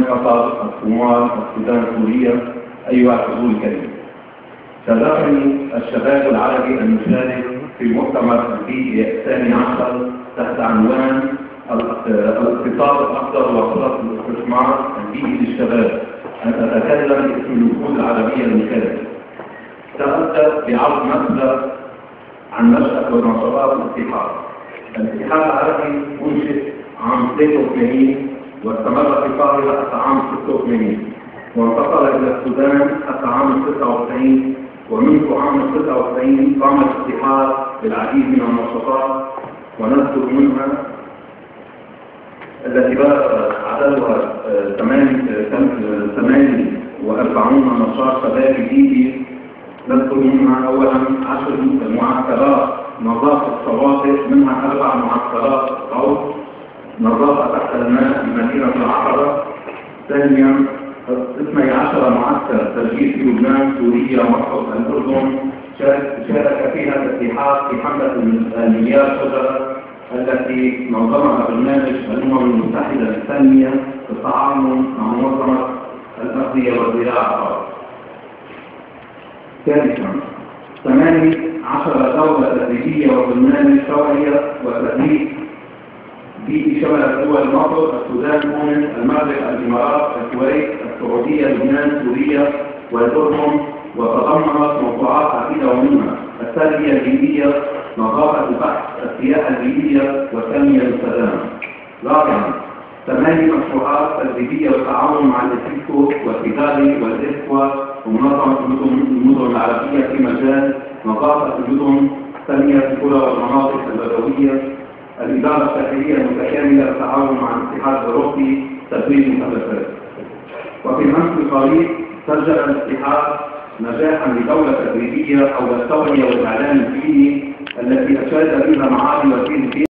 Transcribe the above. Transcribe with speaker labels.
Speaker 1: قطر، الصومال، السودان، سوريا. أيها الحضور الكريم، شرفني الشباب العربي أن نشارك في المؤتمر البيئي الثاني عشر تحت عنوان الاقتصاد الأخضر وفرص الاستثمار البيئي للشباب أن أتكلم باسم الوفود العربية المشاركة. سأبدأ بعرض نبذة عن نشأة ونشاطات الاتحاد. الاتحاد العربي أنشئ عام 83 واستمر في القاهرة حتى عام 86 وانتقل إلى السودان حتى عام 96. ومنذ عام 96 قام الاتحاد بالعديد من النشاطات ونذكر منها التي بلغ عددها 48 نشاط شبابي بيئي. نذكر منها أولا 10 معسكرات نظافة الشواطئ، منها 4 معسكرات غوص نظافة تحت الماء في مدينة العقبة. ثانيا 12 معسكر تسجيل في لبنان، سوريا، مصر، الأردن. شارك فيها الاتحاد في حملة المليار شجرة التي نظمها برنامج الأمم المتحدة للتنمية بالتعاون مع منظمة الأغذية والزراعة. ثالثا 18 دولة تدريبية وبرنامج توعية وتدريب بيئي شمل دول مصر، السودان، تونس، المغرب، الإمارات، الكويت، السعودية، لبنان، سوريا والأردن، وتضمنت موضوعات عديدة ومنها التربية البيئية، نظافة البحث، السياحة البيئية والتنمية المستدامة. رابعا 8 مشروعات تدريبية والتعاون مع الإسكو والكيغالي والإسكوا ومنظمة المدن العربية في مجال نظافة المدن، تنمية القرى والمناطق البدوية، الإدارة الشهرية المتكاملة بالتعاون مع الاتحاد الأوروبي، تدريب المخلفات. وفي الأمس القريب سجل الاتحاد نجاحا لدولة تدريبية حول التوعية والإعلام البيئي